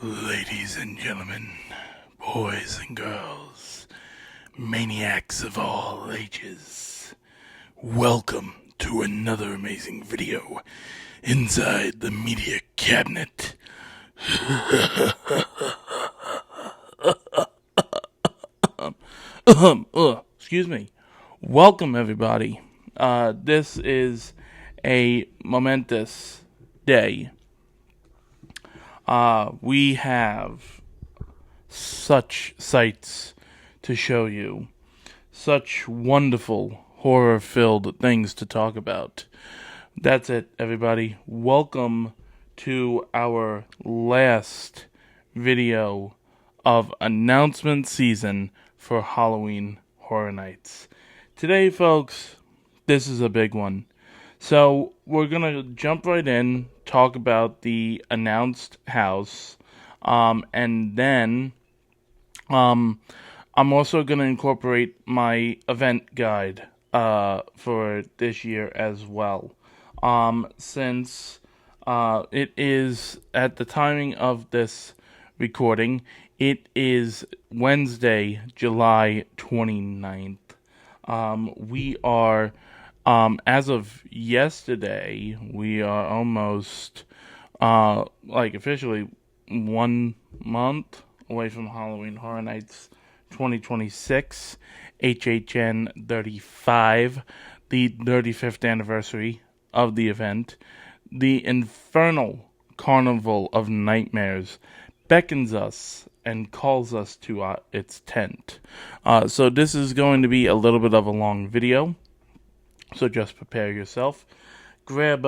Ladies and gentlemen, boys and girls, maniacs of all ages, welcome to another amazing video inside the media cabinet. Excuse me. Welcome, everybody. This is a momentous day. We have such sights to show you, such wonderful horror-filled things to talk about. That's it, everybody. Welcome to our last video of announcement season for Halloween Horror Nights. Today, folks, this is a big one. So we're going to jump right in, talk about the announced house, and then I'm also going to incorporate my event guide for this year as well. Since it is, at the timing of this recording, it is Wednesday, July 29th. We are... as of yesterday, we are almost, officially 1 month away from Halloween Horror Nights 2026, HHN 35, the 35th anniversary of the event. The infernal carnival of nightmares beckons us and calls us to its tent. So this is going to be a little bit of a long video. So just prepare yourself. Grab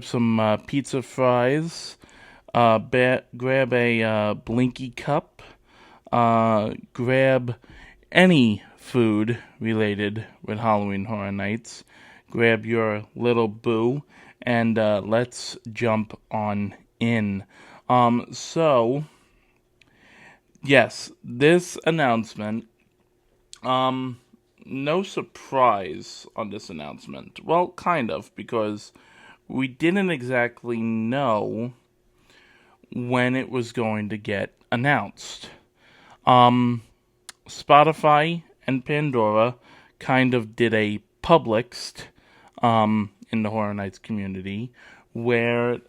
some pizza fries. Grab a Blinky cup. Grab any food related with Halloween Horror Nights. Grab your little boo, and let's jump on in. So yes, this announcement. No surprise on this announcement. Well, kind of, because we didn't exactly know when it was going to get announced. Spotify and Pandora kind of did a Publixed in the Horror Nights community where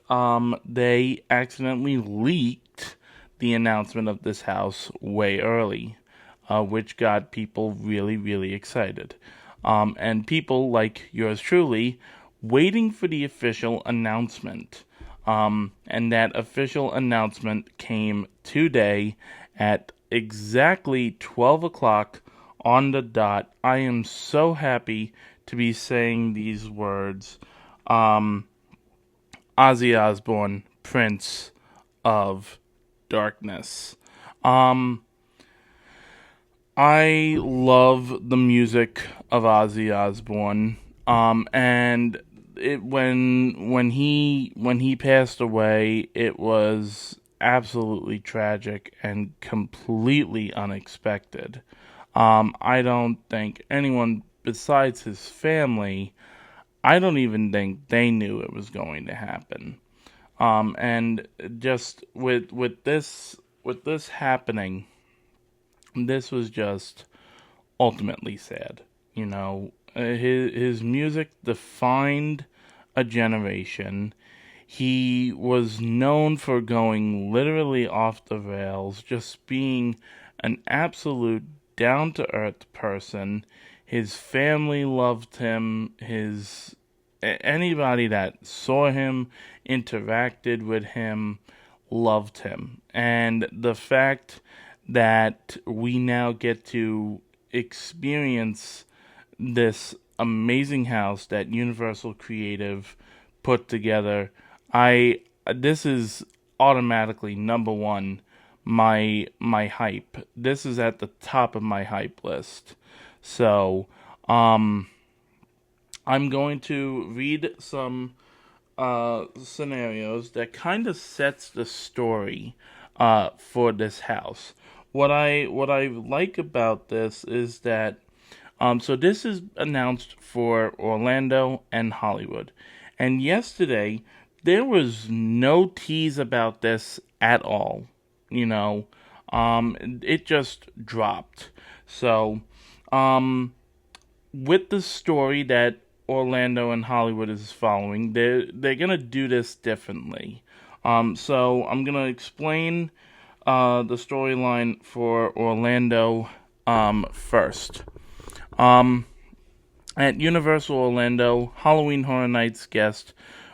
they accidentally leaked the announcement of this house way early. Which got people really, really excited. And people like yours truly waiting for the official announcement. And that official announcement came today at exactly 12 o'clock on the dot. I am so happy to be saying these words. Ozzy Osbourne, Prince of Darkness. I love the music of Ozzy Osbourne, and when he passed away, it was absolutely tragic and completely unexpected. I don't think anyone besides his family, I don't even think they knew it was going to happen. And just with this happening. This was just ultimately sad. You know, his music defined a generation. He was known for going literally off the rails, just being an absolute down-to-earth person. His family loved him. Anybody that saw him, interacted with him, loved him. And the fact that we now get to experience this amazing house that Universal Creative put together, this is automatically number one, my hype. This is at the top of my hype list. So, I'm going to read some scenarios that kind of sets the story for this house. What I like about this is that so this is announced for Orlando and Hollywood. And yesterday there was no tease about this at all. you know, it just dropped. So, um, with the story that Orlando and Hollywood is following, they're gonna do this differently. So I'm gonna explain the storyline for Orlando first. Um, at Universal Orlando, Halloween Horror Nights guests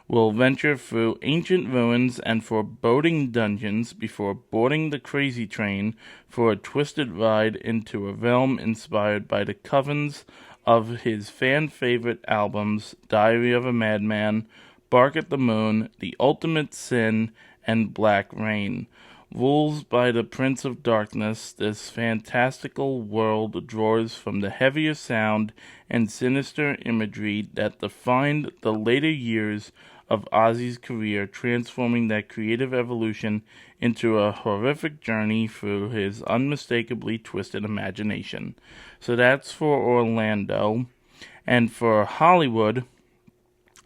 will venture through ancient ruins and foreboding dungeons before boarding the crazy train for a twisted ride into a realm inspired by the covens of his fan favorite albums Diary of a Madman, Bark at the Moon, The Ultimate Sin, and Black Rain. Ruled by the Prince of Darkness, this fantastical world draws from the heavier sound and sinister imagery that defined the later years of Ozzy's career, transforming that creative evolution into a horrific journey through his unmistakably twisted imagination. So that's for Orlando. And for Hollywood,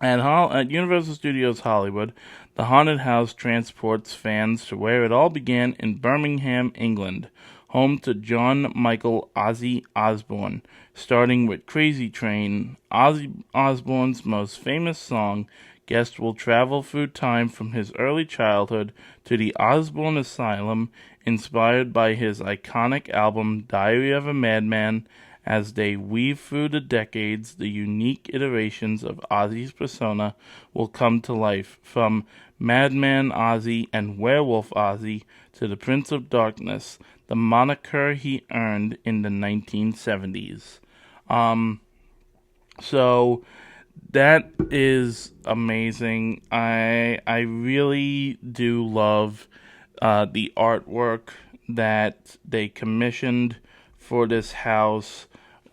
at Universal Studios Hollywood, the haunted house transports fans to where it all began in Birmingham, England, home to John Michael Ozzy Osbourne. Starting with Crazy Train, Ozzy Osbourne's most famous song, guests will travel through time from his early childhood to the Osbourne Asylum, inspired by his iconic album Diary of a Madman. As they weave through the decades, the unique iterations of Ozzy's persona will come to life, from Madman Ozzy and Werewolf Ozzy to the Prince of Darkness, the moniker he earned in the 1970s. So that is amazing. I really do love the artwork that they commissioned for this house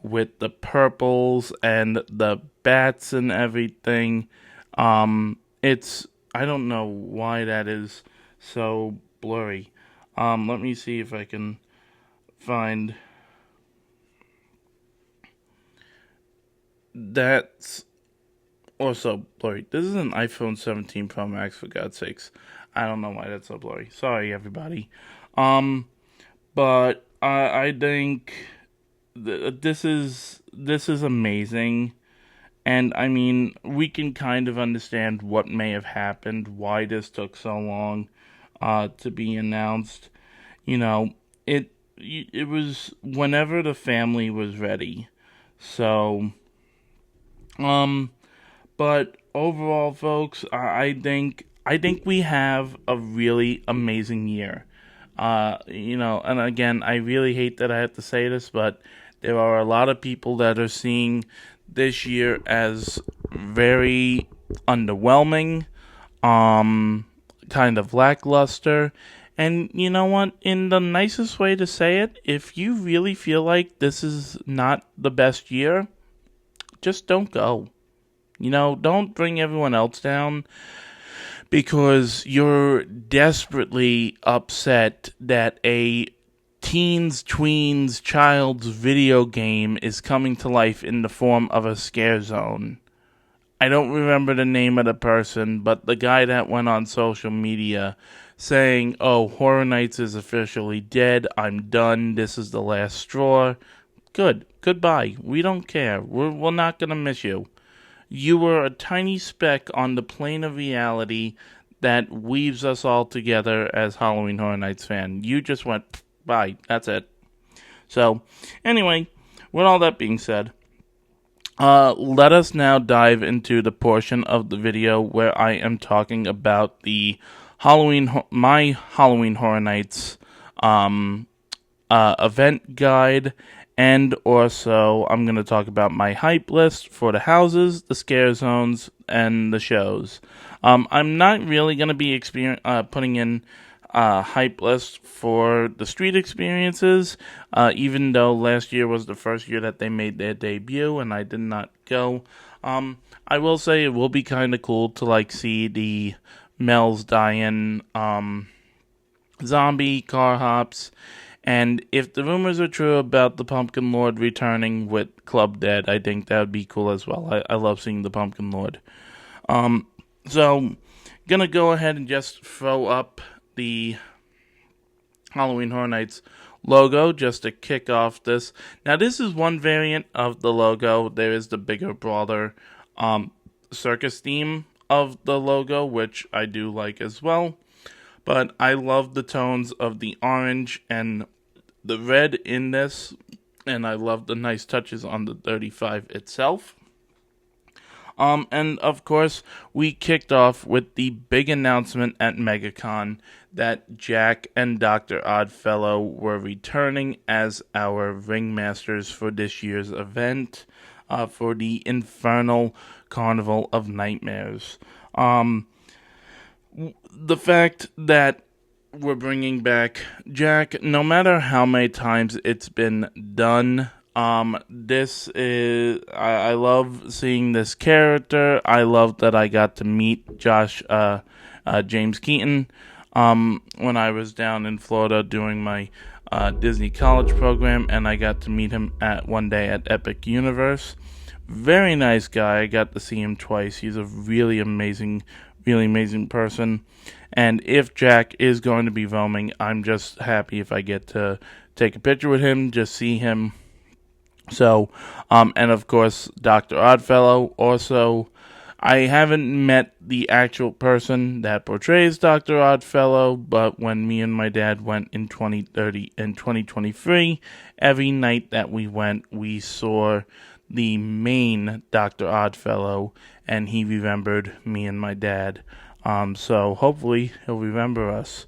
with the purples and the bats and everything. It's I don't know why that is so blurry. Let me see if I can find that's also blurry. This is an iPhone 17 Pro Max, for God's sakes. I don't know why that's so blurry. Sorry, everybody. Um, but I think this is amazing, and I mean we can kind of understand what may have happened, why this took so long to be announced. You know, it was whenever the family was ready. So, um, but overall, folks, I think we have a really amazing year. And again, I really hate that I have to say this, but there are a lot of people that are seeing this year as very underwhelming, um, kind of lackluster. And you know what? In the nicest way to say it, if you really feel like this is not the best year, just don't go. Don't bring everyone else down because you're desperately upset that a teens, tweens, child's video game is coming to life in the form of a scare zone. I don't remember the name of the person, but the guy that went on social media saying, "Oh, Horror Nights is officially dead. I'm done. This is the last straw." Good. Goodbye. We don't care. We're not going to miss you. You were a tiny speck on the plane of reality that weaves us all together as Halloween Horror Nights fan. You just went, bye. That's it. So, anyway, with all that being said, let us now dive into the portion of the video where I am talking about the my Halloween Horror Nights event guide, and also I'm going to talk about my hype list for the houses, the scare zones, and the shows. I'm not really going to be putting in hype list for the street experiences, even though last year was the first year that they made their debut and I did not go. I will say it will be kind of cool to see the Mel's Die-In zombie car hops. And if the rumors are true about the Pumpkin Lord returning with Club Dead, I think that would be cool as well. I love seeing the Pumpkin Lord. So, gonna go ahead and just throw up the Halloween Horror Nights logo just to kick off this. Now, this is one variant of the logo. There is the bigger, broader circus theme of the logo, which I do like as well. But I love the tones of the orange and the red in this, and I love the nice touches on the 35 itself. And of course, we kicked off with the big announcement at MegaCon that Jack and Dr. Oddfellow were returning as our ringmasters for this year's event, for the Infernal Carnival of Nightmares. The fact that we're bringing back Jack, no matter how many times it's been done, this is, I love seeing this character. I love that I got to meet James Keaton, when I was down in Florida doing my Disney College program, and I got to meet him one day at Epic Universe. Very nice guy. I got to see him twice. He's a really amazing person. And if Jack is going to be roaming, I'm just happy if I get to take a picture with him, just see him. So, and of course, Dr. Oddfellow. Also, I haven't met the actual person that portrays Dr. Oddfellow, but when me and my dad went in 2023, every night that we went, we saw the main Dr. Oddfellow, and he remembered me and my dad. So hopefully he'll remember us.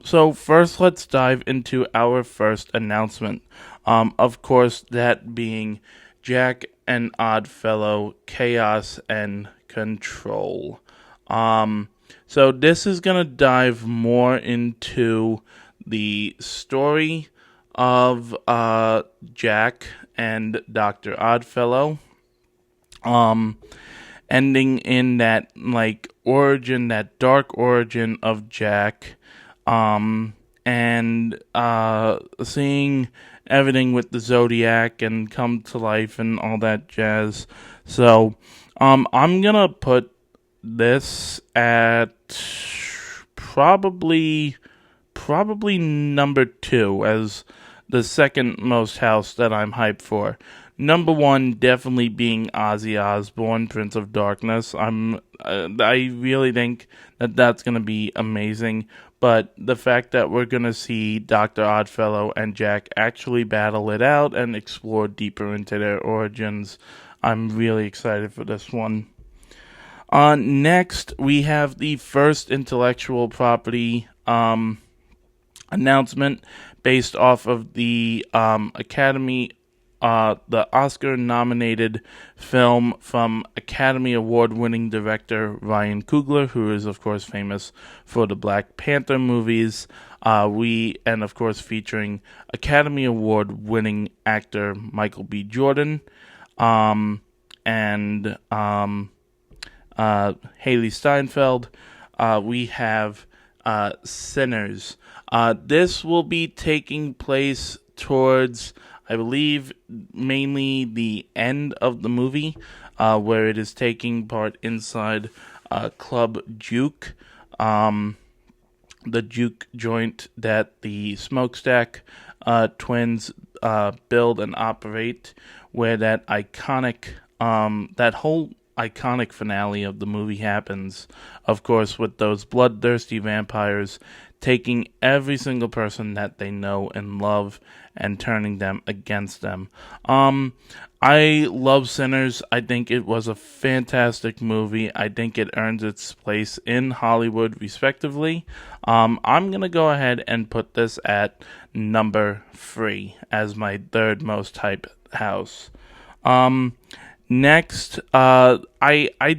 So first, let's dive into our first announcement. Of course, that being Jack and Oddfellow, Chaos and Control. So this is gonna dive more into the story of Jack and Dr. Oddfellow. Ending in that origin, that dark origin of Jack, and seeing everything with the Zodiac and come to life and all that jazz. So, I'm gonna put this at probably number 2 as the second most house that I'm hyped for. Number 1 definitely being Ozzy Osbourne, Prince of Darkness. I really think that that's going to be amazing. But the fact that we're going to see Dr. Oddfellow and Jack actually battle it out and explore deeper into their origins, I'm really excited for this one. Next, we have the first intellectual property announcement based off of the the Oscar-nominated film from Academy Award-winning director Ryan Coogler, who is, of course, famous for the Black Panther movies. And, of course, featuring Academy Award-winning actor Michael B. Jordan, and Haley Steinfeld. We have Sinners. This will be taking place towards, I believe, mainly the end of the movie, where it is taking part inside Club Juke, the juke joint that the Smokestack twins build and operate, where that whole iconic finale of the movie happens, of course, with those bloodthirsty vampires taking every single person that they know and love and turning them against them. I love Sinners. I think it was a fantastic movie. I think it earns its place in Hollywood, respectively. I'm going to go ahead and put this at number 3 as my third most hype house. Next, I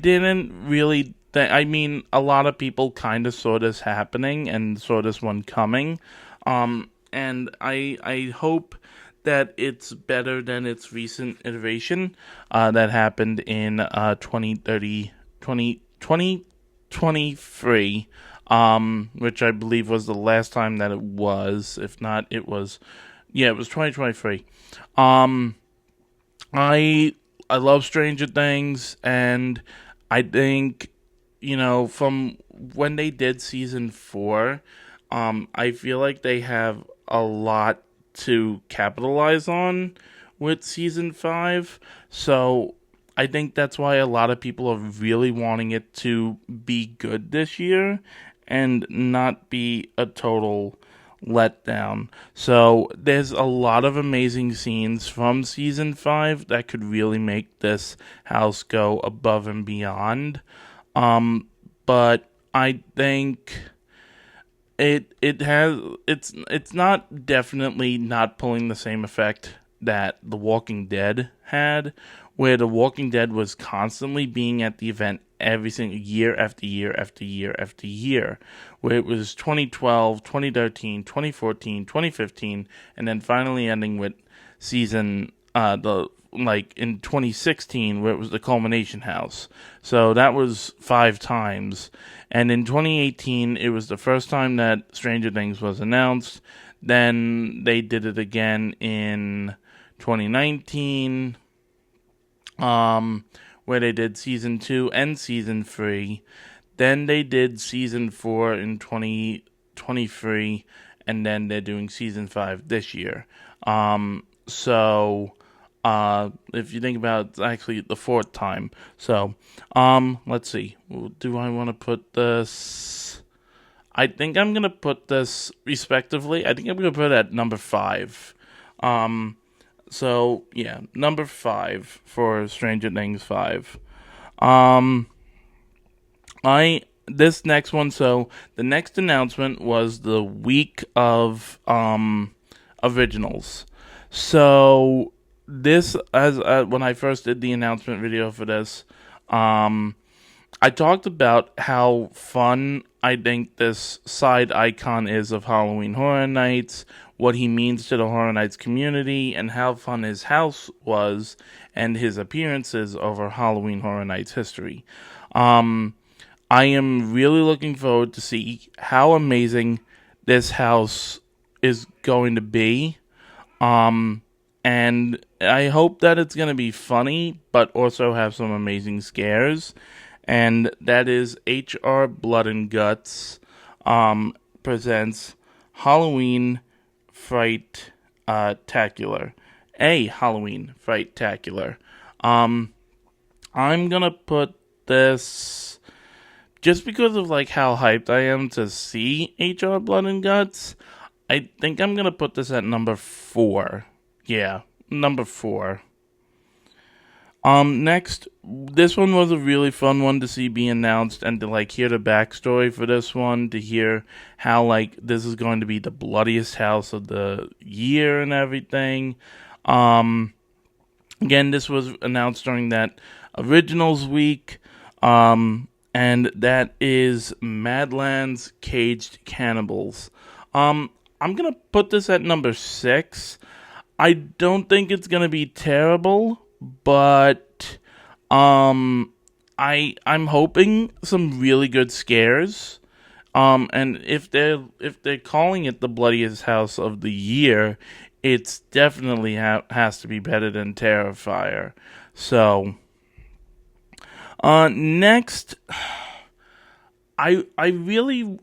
didn't really a lot of people kind of saw this happening and saw this one coming. And I hope that it's better than its recent iteration that happened in 2023, which I believe was the last time that it was. If not, it was 2023. I love Stranger Things, and I think, from when they did season 4, I feel like they have a lot to capitalize on with season 5. So I think that's why a lot of people are really wanting it to be good this year and not be a total letdown. So there's a lot of amazing scenes from season 5 that could really make this house go above and beyond. But I think it's not definitely not pulling the same effect that The Walking Dead had, where The Walking Dead was constantly being at the event every single year after year after year after year, where it was 2012, 2013, 2014, 2015, and then finally ending with season the like in 2016 where it was the culmination house. So that was 5 times. And in 2018 it was the first time that Stranger Things was announced. Then they did it again in 2019 where they did season 2 and season 3. Then they did season 4 in 2023, and then they're doing season 5 this year. So if you think about it, it's actually the 4th time. So, let's see. Do I want to put this? I think I'm going to put this respectively. I think I'm going to put it at number 5. So, yeah, number 5 for Stranger Things 5. This next one, so the next announcement was the week of originals. So this, as when I first did the announcement video for this, I talked about how fun I think this side icon is of Halloween Horror Nights, what he means to the Horror Nights community, and how fun his house was and his appearances over Halloween Horror Nights history. I am really looking forward to see how amazing this house is going to be. And I hope that it's going to be funny, but also have some amazing scares. And that is HR Blood and Guts presents Halloween Fright-tacular. A Halloween Fright-tacular. I'm going to put this, just because of like how hyped I am to see HR Blood and Guts, I think I'm going to put this at number 4. Yeah, number 4. Next, this one was a really fun one to see be announced and to like hear the backstory for this one, to hear how like this is going to be the bloodiest house of the year and everything. Again, this was announced during that Originals week, and that is Madlands Caged Cannibals. I'm gonna put this at number 6. I don't think it's gonna be terrible, but I'm hoping some really good scares. And if they're calling it the bloodiest house of the year, it's definitely has to be better than Terrifier. So, next, I really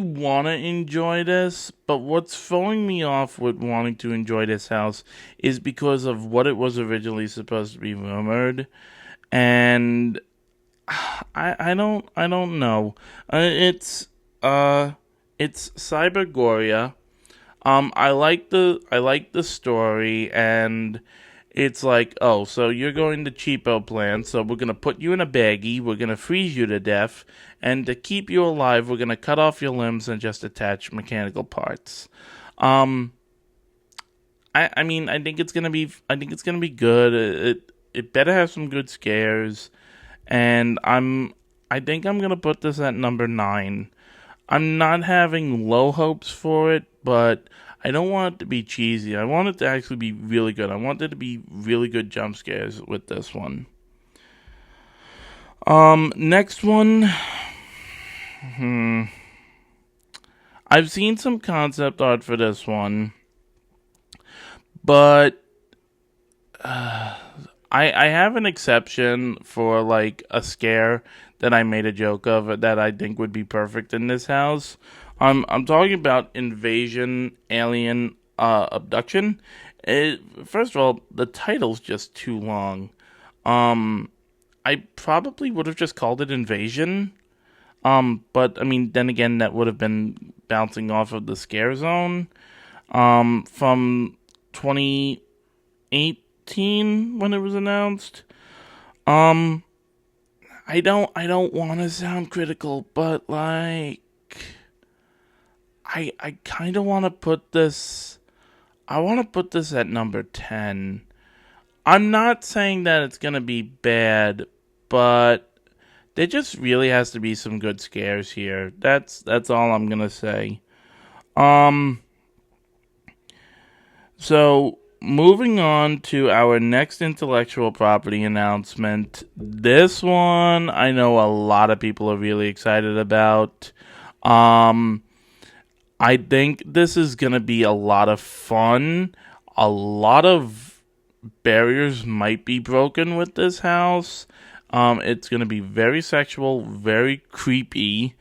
want to enjoy this, but what's throwing me off with wanting to enjoy this house is because of what it was originally supposed to be rumored, and I don't know. It's Cybergoria. I like the story, and it's like, oh, so you're going to cheapo plan, so we're gonna put you in a baggie, we're gonna freeze you to death, and to keep you alive, we're gonna cut off your limbs and just attach mechanical parts. I mean, I think it's gonna be good. It better have some good scares, and I think I'm gonna put this at number 9. I'm not having low hopes for it, but I don't want it to be cheesy. I want it to actually be really good. I want there to be really good jump scares with this one. Next one. I've seen some concept art for this one, but I have an exception for like a scare that I made a joke of that I think would be perfect in this house. I'm talking about invasion, alien, abduction. First of all, the title's just too long. Um, I probably would have just called it invasion. But I mean, then again, that would have been bouncing off of the scare zone. From 2018 when it was announced. Um, I don't want to sound critical, but like, I kind of want to put this. I want to put this at number 10. I'm not saying that it's gonna be bad, but there just really has to be some good scares here. That's all I'm gonna say. Um, so moving on to our next intellectual property announcement. This one I know a lot of people are really excited about. Um, I think this is gonna be a lot of fun. A lot of barriers might be broken with this house. It's going to be very sexual, very creepy,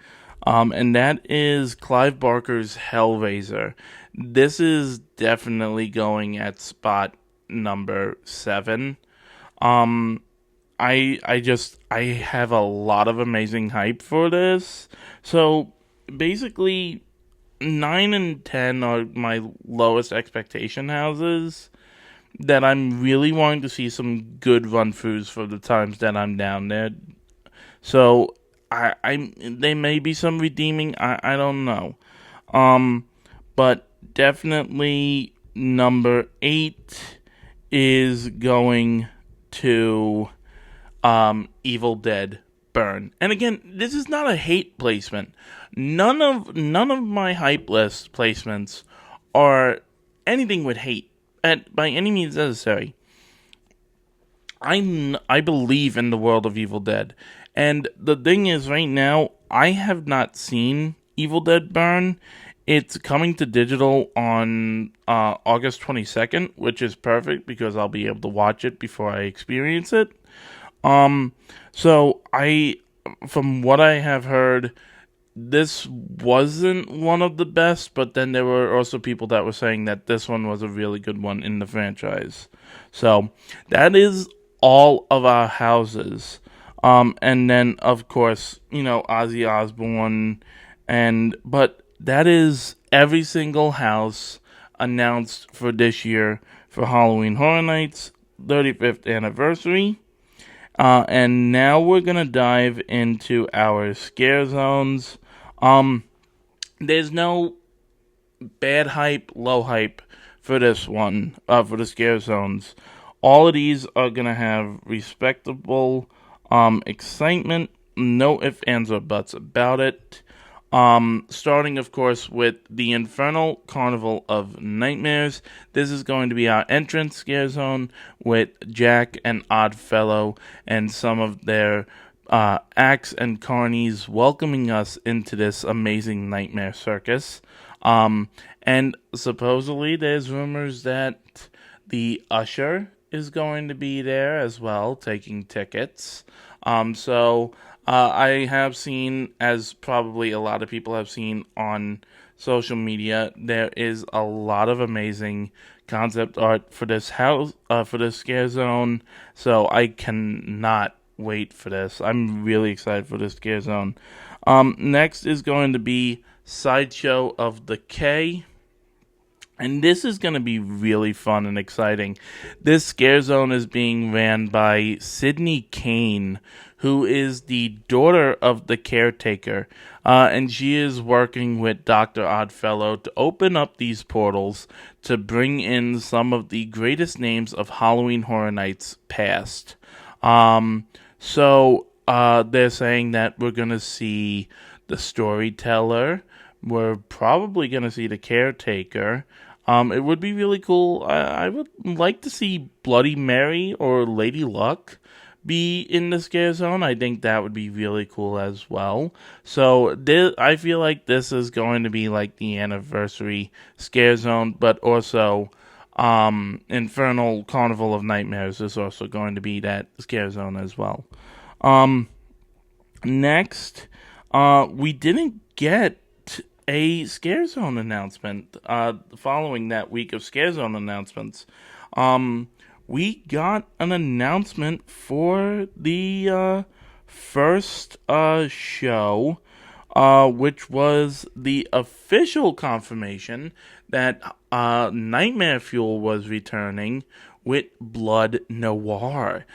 and that is Clive Barker's Hellraiser. This is definitely going at spot number 7. Um, I have a lot of amazing hype for this. So basically, 9 and 10 are my lowest expectation houses that I'm really wanting to see some good run throughs for the times that I'm down there. So I there may be some redeeming. I don't know. Um, but definitely number 8 is going to Evil Dead Burn. And again, this is not a hate placement. None of my hype list placements are anything with hate by any means necessary. I believe in the world of Evil Dead, and the thing is, right now I have not seen Evil Dead Burn. It's coming to digital on August 22nd, which is perfect because I'll be able to watch it before I experience it. Um, so from what I have heard, this wasn't one of the best, but then there were also people that were saying that this one was a really good one in the franchise. So that is all of our houses. And then of course, Ozzy Osbourne, but that is every single house announced for this year for Halloween Horror Nights 35th anniversary. And now we're gonna dive into our scare zones. Um, there's no bad hype, low hype for this one, for the scare zones. All of these are gonna have respectable, excitement. No ifs, ands, or buts about it. Starting, of course, with the Infernal Carnival of Nightmares. This is going to be our entrance scare zone with Jack and Oddfellow and some of their acts and carnies welcoming us into this amazing nightmare circus. And supposedly there's rumors that the usher is going to be there as well, taking tickets. So I have seen, as probably a lot of people have seen on social media, there is a lot of amazing concept art for this house, for this scare zone. So I cannot wait for this. I'm really excited for this scare zone. Next is going to be Sideshow of the K. And this is going to be really fun and exciting. This scare zone is being ran by Sydney Kane, who is the daughter of the caretaker. And she is working with Dr. Oddfellow to open up these portals to bring in some of the greatest names of Halloween Horror Nights past. So they're saying that we're going to see the storyteller. We're probably going to see the caretaker. It would be really cool. I would like to see Bloody Mary or Lady Luck be in the scare zone. I think that would be really cool as well. So I feel like this is going to be like the anniversary scare zone, but also Infernal Carnival of Nightmares is also going to be that scare zone as well. Next, we didn't get a Scare Zone announcement. Following that week of Scare Zone announcements, um, we got an announcement for the first show, which was the official confirmation that Nightmare Fuel was returning with Blood Noir.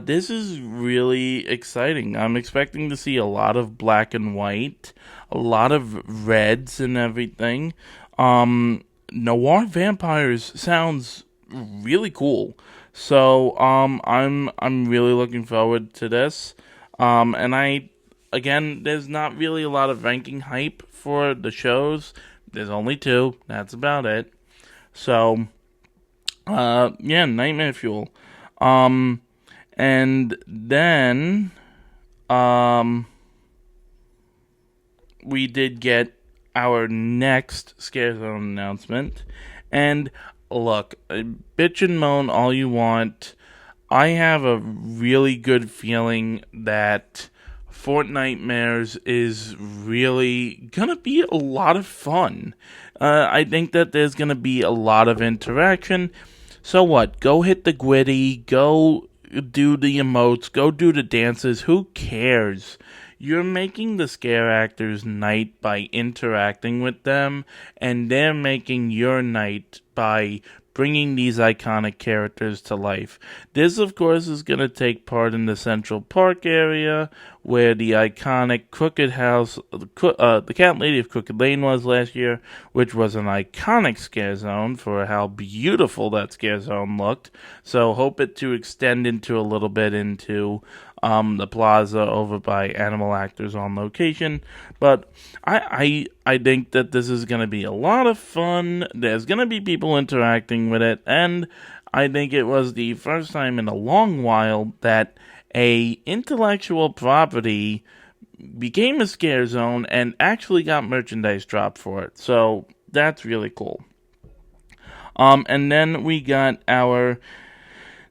This is really exciting. I'm expecting to see a lot of black and white, a lot of reds and everything. Noir vampires sounds really cool. So I'm really looking forward to this. And again, there's not really a lot of ranking hype for the shows. There's only two. That's about it. So yeah, Nightmare Fuel. And then we did get our next Scare Zone announcement. And look, bitch and moan all you want. I have a really good feeling that Fortnitemares is really gonna be a lot of fun. I think that there's gonna be a lot of interaction. So what? Go hit the Gwitty, go do the emotes, go do the dances. Who cares? You're making the scare actors' night by interacting with them, and they're making your night by bringing these iconic characters to life. This, of course, is going to take part in the Central Park area, where the iconic Crooked House, the Cat Lady of Crooked Lane was last year, which was an iconic scare zone for how beautiful that scare zone looked. So hope it to extend into a little bit into the plaza over by Animal Actors on Location. But I think that this is going to be a lot of fun. There's going to be people interacting with it, and I think it was the first time in a long while that a intellectual property became a scare zone and actually got merchandise dropped for it. So that's really cool. And then we got our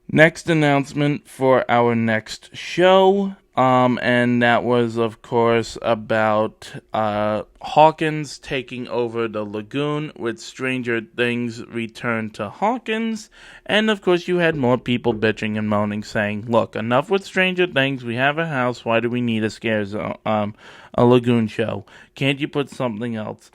next announcement for our next show, and that was, of course, about Hawkins taking over the lagoon with Stranger Things Return to Hawkins. And, of course, you had more people bitching and moaning, saying, look, enough with Stranger Things. We have a house. Why do we need a scare zone, a lagoon show? Can't you put something else?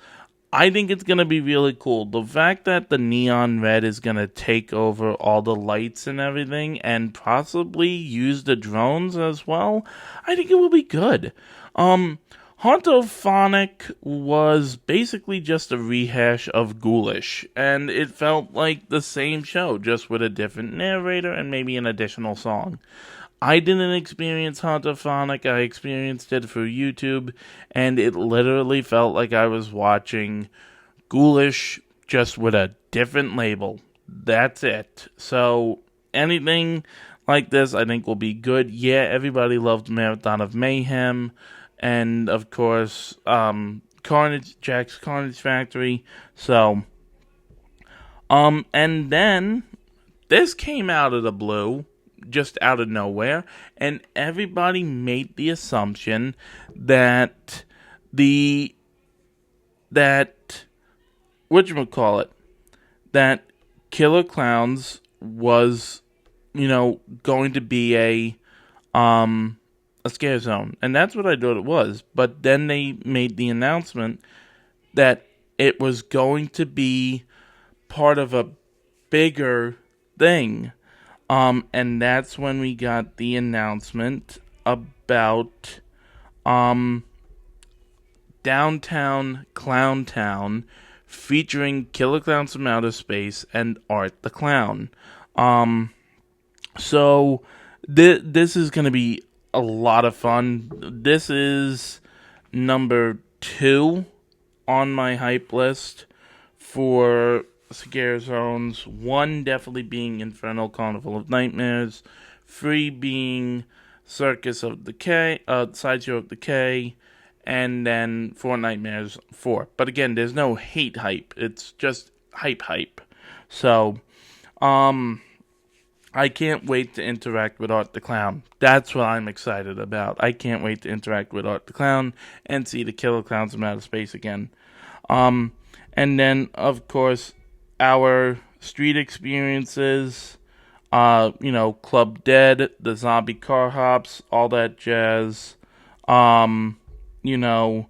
I think it's going to be really cool. The fact that the neon red is going to take over all the lights and everything and possibly use the drones as well, I think it will be good. Hauntophonic was basically just a rehash of Ghoulish, and it felt like the same show, just with a different narrator and maybe an additional song. I didn't experience Hauntophonic, I experienced it through YouTube, and it literally felt like I was watching Ghoulish, just with a different label. That's it. So, anything like this I think will be good. Yeah, everybody loved Marathon of Mayhem, and of course, Jack's Carnage Factory. So, and then, this came out of the blue, just out of nowhere, and everybody made the assumption that whatchamacallit, that Killer Clowns was, going to be a scare zone, and that's what I thought it was. But then they made the announcement that it was going to be part of a bigger thing. And that's when we got the announcement about Downtown Clowntown, featuring Killer Clowns from Outer Space and Art the Clown. So this is going to be a lot of fun. This is number 2 on my hype list for scare zones. 1 definitely being Infernal Carnival of Nightmares. 3 being Circus of Decay, Sideshow of Decay, and then Fortnitemares 4. But again, there's no hate hype. It's just hype. So, I can't wait to interact with Art the Clown. That's what I'm excited about. I can't wait to interact with Art the Clown and see the Killer Clowns from Outer Space again. And then, of course, our street experiences, Club Dead, the zombie car hops, all that jazz, um, you know,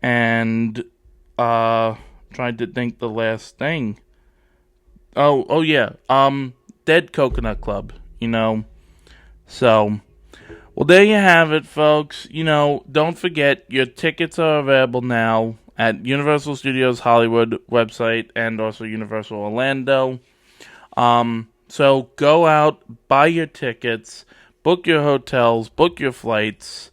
and, trying to think the last thing. Oh yeah, Dead Coconut Club, So, well, there you have it, folks. Don't forget, your tickets are available now at Universal Studios Hollywood website and also Universal Orlando. So go out, buy your tickets, book your hotels, book your flights.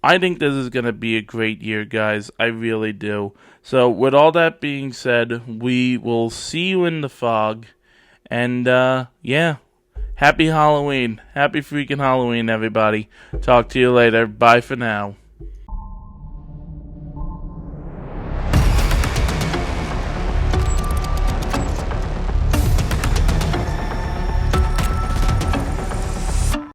I think this is going to be a great year, guys. I really do. So, with all that being said, we will see you in the fog. And, yeah. Happy Halloween. Happy freaking Halloween, everybody. Talk to you later. Bye for now.